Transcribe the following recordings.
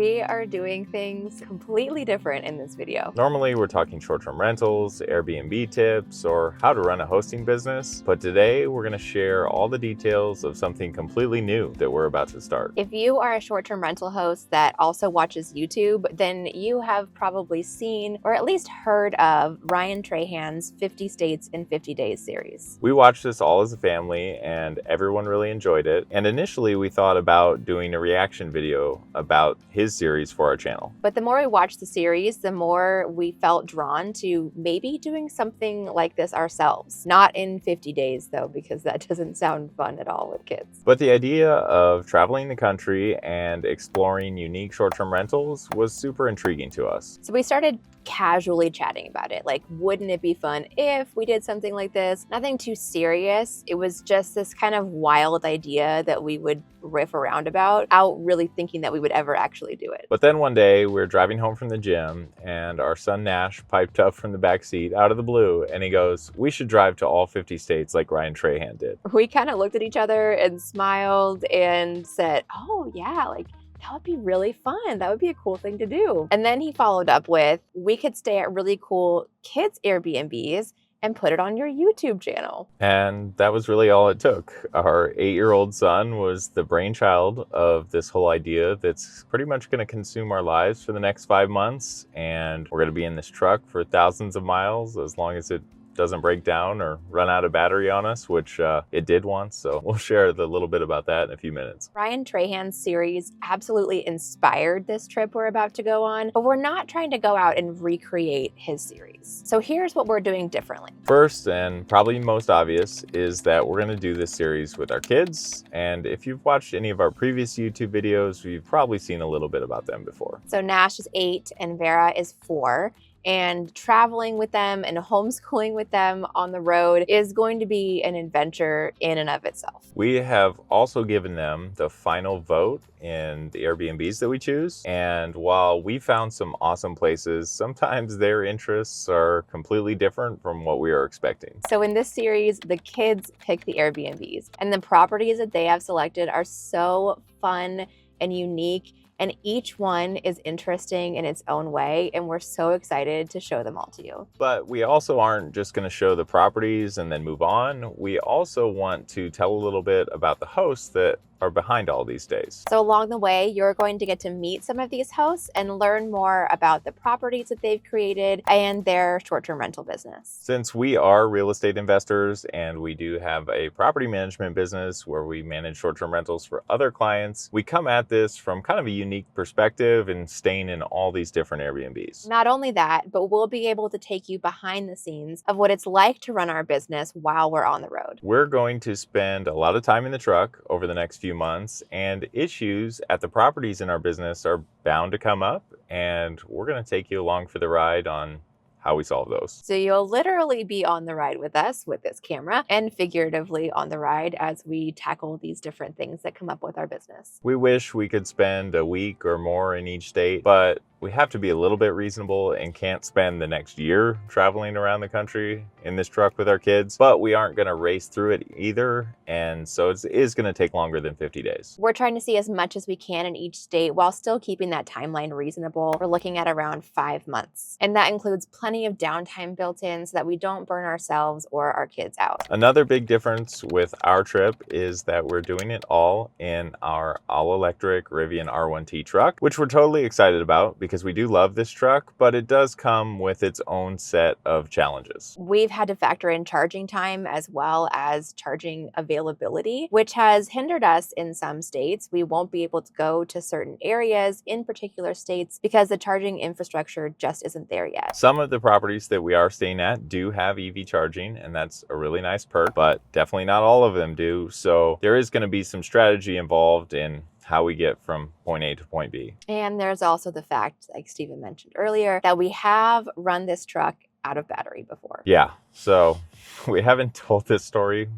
We are doing things completely different in this video. Normally, we're talking short-term rentals, Airbnb tips, or how to run a hosting business. But today, we're going to share all the details of something completely new that we're about to start. If you are a short-term rental host that also watches YouTube, then you have probably seen or at least heard of Ryan Trahan's 50 States in 50 Days series. We watched this all as a family, and everyone really enjoyed it. And initially, we thought about doing a reaction video about his series for our channel. But the more we watched the series, the more we felt drawn to maybe doing something like this ourselves. Not in 50 days though, because that doesn't sound fun at all with kids. But the idea of traveling the country and exploring unique short-term rentals was super intriguing to us. So we started casually chatting about it. Like, wouldn't it be fun if we did something like this? Nothing too serious. It was just this kind of wild idea that we would riff around about, without really thinking that we would ever actually do it. But then one day we were driving home from the gym and our son Nash piped up from the back seat out of the blue and he goes, "We should drive to all 50 states like Ryan Trahan did." We kind of looked at each other and smiled and said, oh yeah, like that would be really fun. That would be a cool thing to do. And then he followed up with, we could stay at really cool kids Airbnbs and put it on your YouTube channel. And that was really all it took. Our 8-year-old son was the brainchild of this whole idea that's pretty much going to consume our lives for the next 5 months. And we're going to be in this truck for thousands of miles as long as it doesn't break down or run out of battery on us, which it did once. So we'll share a little bit about that in a few minutes. Ryan Trahan's series absolutely inspired this trip we're about to go on, but we're not trying to go out and recreate his series. So here's what we're doing differently. First, and probably most obvious, is that we're going to do this series with our kids. And if you've watched any of our previous YouTube videos, you've probably seen a little bit about them before. So Nash is 8 and Vera is 4. And traveling with them and homeschooling with them on the road is going to be an adventure in and of itself. We have also given them the final vote in the Airbnbs that we choose. And while we found some awesome places, sometimes their interests are completely different from what we are expecting. So in this series, the kids pick the Airbnbs, and the properties that they have selected are so fun and unique. And each one is interesting in its own way, and we're so excited to show them all to you. But we also aren't just going to show the properties and then move on. We also want to tell a little bit about the hosts that are behind all these days. So along the way, you're going to get to meet some of these hosts and learn more about the properties that they've created and their short-term rental business. Since we are real estate investors and we do have a property management business where we manage short-term rentals for other clients, we come at this from kind of a unique perspective and staying in all these different Airbnbs. Not only that, but we'll be able to take you behind the scenes of what it's like to run our business while we're on the road. We're going to spend a lot of time in the truck over the next few months, and issues at the properties in our business are bound to come up, and we're going to take you along for the ride on how we solve those. So you'll literally be on the ride with us with this camera, and figuratively on the ride as we tackle these different things that come up with our business. We wish we could spend a week or more in each state, but we have to be a little bit reasonable and can't spend the next year traveling around the country in this truck with our kids, but we aren't going to race through it either. And so it is going to take longer than 50 days. We're trying to see as much as we can in each state while still keeping that timeline reasonable. We're looking at around 5 months. And that includes plenty of downtime built in so that we don't burn ourselves or our kids out. Another big difference with our trip is that we're doing it all in our all-electric Rivian R1T truck, which we're totally excited about because we do love this truck, but it does come with its own set of challenges. We've had to factor in charging time as well as charging availability, which has hindered us in some states. We won't be able to go to certain areas in particular states because the charging infrastructure just isn't there yet. Some of the properties that we are staying at do have EV charging, and that's a really nice perk, but definitely not all of them do. So there is going to be some strategy involved in how we get from point A to point B. And there's also the fact, like Steven mentioned earlier, that we have run this truck out of battery before. Yeah, so we haven't told this story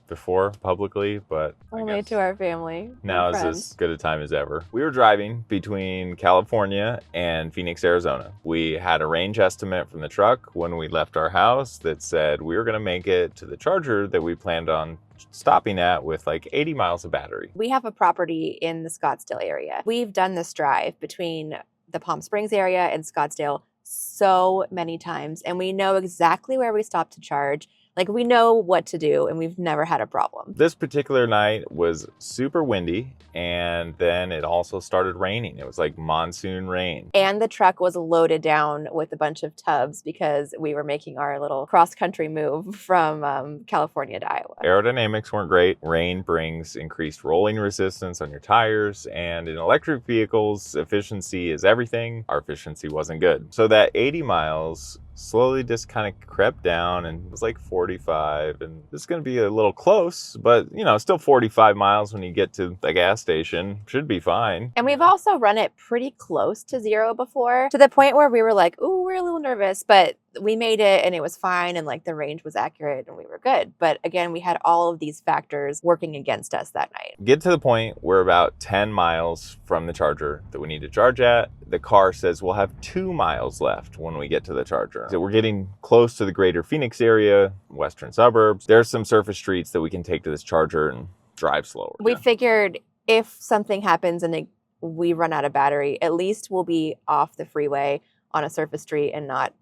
before publicly, but I Only guess to our family. now and is friends. as good a time as ever. We were driving between California and Phoenix, Arizona. We had a range estimate from the truck when we left our house that said we were going to make it to the charger that we planned on stopping at with like 80 miles of battery. We have a property in the Scottsdale area. We've done this drive between the Palm Springs area and Scottsdale so many times, and we know exactly where we stop to charge. Like, we know what to do, and we've never had a problem. This particular night was super windy, and then it also started raining. It was like monsoon rain. And the truck was loaded down with a bunch of tubs because we were making our little cross-country move from California to Iowa. Aerodynamics weren't great. Rain brings increased rolling resistance on your tires, and in electric vehicles, efficiency is everything. Our efficiency wasn't good. So that 80 miles slowly just kind of crept down and was like 45, and it's going to be a little close, but you know, still 45 miles when you get to the gas station should be fine. And we've also run it pretty close to zero before, to the point where we were like, ooh, we're a little nervous, but we made it and it was fine, and like the range was accurate and we were good. But again, we had all of these factors working against us that night. Get to the point we're about 10 miles from the charger that we need to charge at. The car says we'll have 2 miles left when we get to the charger. So we're getting close to the greater Phoenix area, western suburbs. There's some surface streets that we can take to this charger and drive slower. We figured if something happens and we run out of battery, at least we'll be off the freeway on a surface street and not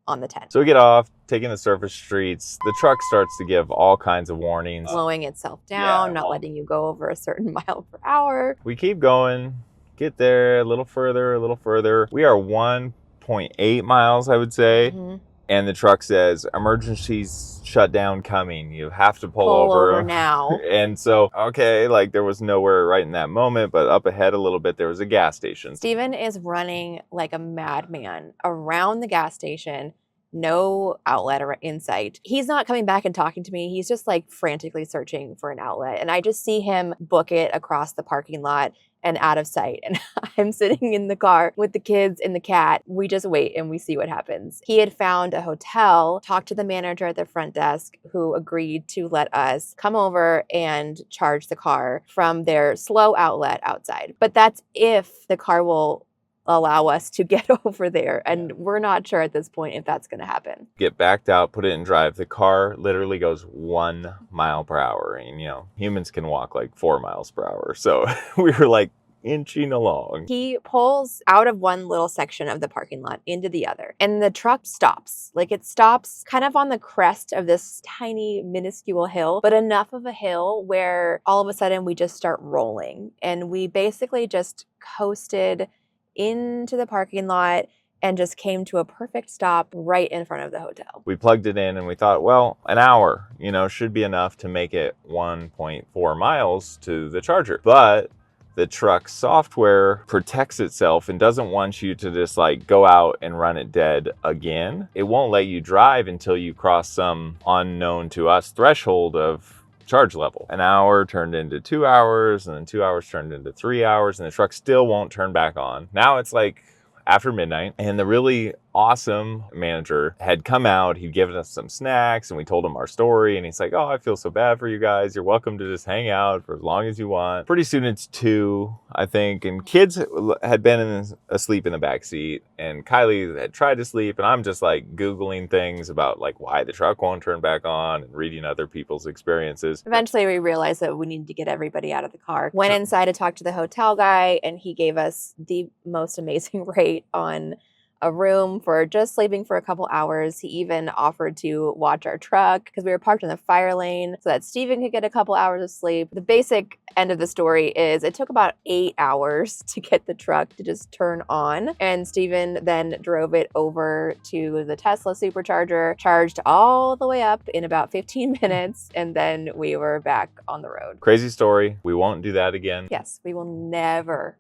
on the 10. So we get off, taking the surface streets. The truck starts to give all kinds of warnings. Slowing itself down, Yeah, not letting you go over a certain mile per hour. We keep going, get there a little further, a little further. We are 1.8 miles, I would say. Mhm. And the truck says, emergencies shut down coming. You have to pull Pull over. over now. And so, okay, like there was nowhere right in that moment, but up ahead a little bit, there was a gas station. Steven is running like a madman around the gas station. No outlet in sight. He's not coming back and talking to me. He's just like frantically searching for an outlet. And I just see him book it across the parking lot and out of sight. And I'm sitting in the car with the kids and the cat. We just wait and we see what happens. He had found a hotel, talked to the manager at the front desk, who agreed to let us come over and charge the car from their slow outlet outside. But that's if the car will allow us to get over there. And we're not sure at this point if that's going to happen. Get backed out, put it in drive. The car literally goes 1 mile per hour. And, you know, humans can walk like 4 miles per hour. So we were like inching along. He pulls out of one little section of the parking lot into the other, and the truck stops. Like, it stops kind of on the crest of this tiny, minuscule hill, but enough of a hill where all of a sudden we just start rolling. And we basically just coasted into the parking lot and just came to a perfect stop right in front of the hotel. We plugged it in and we thought, well, an hour, you know, should be enough to make it 1.4 miles to the charger. But the truck software protects itself and doesn't want you to just like go out and run it dead again. It won't let you drive until you cross some unknown to us threshold of charge level. An hour turned into 2 hours, and then 2 hours turned into 3 hours, and the truck still won't turn back on. Now it's like after midnight, and the really awesome manager had come out. He'd given us some snacks, and we told him our story, and he's like, oh, I feel so bad for you guys. You're welcome to just hang out for as long as you want. Pretty soon it's 2, I think, and kids had been asleep in the back seat, and Kylie had tried to sleep, and I'm just like Googling things about like why the truck won't turn back on and reading other people's experiences. Eventually we realized that we needed to get everybody out of the car. Went inside to talk to the hotel guy, and he gave us the most amazing rate on a room for just sleeping for a couple hours. He even offered to watch our truck because we were parked in the fire lane so that Steven could get a couple hours of sleep. The basic end of the story is it took about 8 hours to get the truck to just turn on. And Steven then drove it over to the Tesla supercharger, charged all the way up in about 15 minutes, and then we were back on the road. Crazy story. We won't do that again. Yes, we will never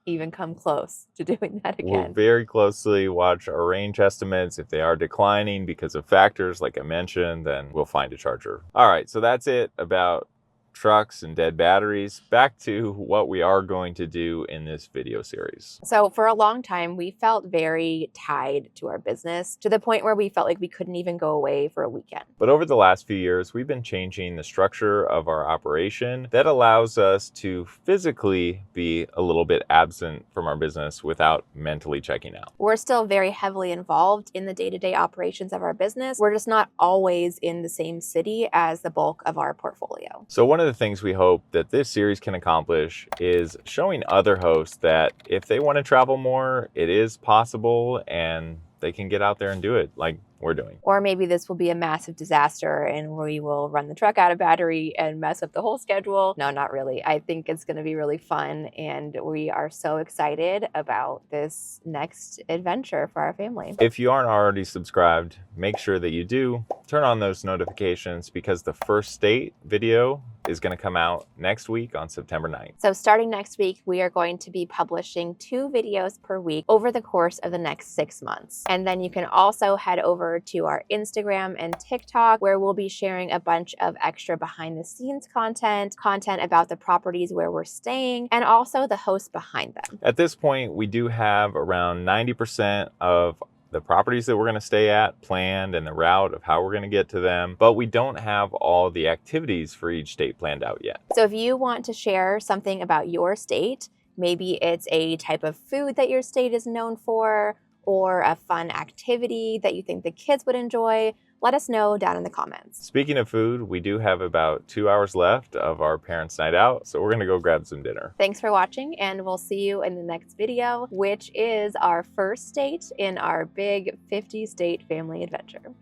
even come close to doing that again. We'll very closely watch our range estimates. If they are declining because of factors like I mentioned, then we'll find a charger. All right, so that's it about trucks and dead batteries, back to what we are going to do in this video series. So for a long time, we felt very tied to our business to the point where we felt like we couldn't even go away for a weekend. But over the last few years, we've been changing the structure of our operation that allows us to physically be a little bit absent from our business without mentally checking out. We're still very heavily involved in the day-to-day operations of our business. We're just not always in the same city as the bulk of our portfolio. So one of the things we hope that this series can accomplish is showing other hosts that if they want to travel more, it is possible and they can get out there and do it like we're doing. Or maybe this will be a massive disaster and we will run the truck out of battery and mess up the whole schedule. No, not really. I think it's going to be really fun and we are so excited about this next adventure for our family. If you aren't already subscribed, make sure that you do. Turn on those notifications because the first state video is going to come out next week on September 9th. So starting next week, we are going to be publishing 2 videos per week over the course of the next 6 months. And then you can also head over to our Instagram and TikTok, where we'll be sharing a bunch of extra behind the scenes content about the properties where we're staying, and also the hosts behind them. At this point, we do have around 90% of the properties that we're going to stay at planned and the route of how we're going to get to them, but we don't have all the activities for each state planned out yet. So if you want to share something about your state, maybe it's a type of food that your state is known for, or a fun activity that you think the kids would enjoy, let us know down in the comments. Speaking of food, we do have about 2 hours left of our parents' night out, so we're going to go grab some dinner. Thanks for watching, and we'll see you in the next video, which is our first state in our big 50-state family adventure.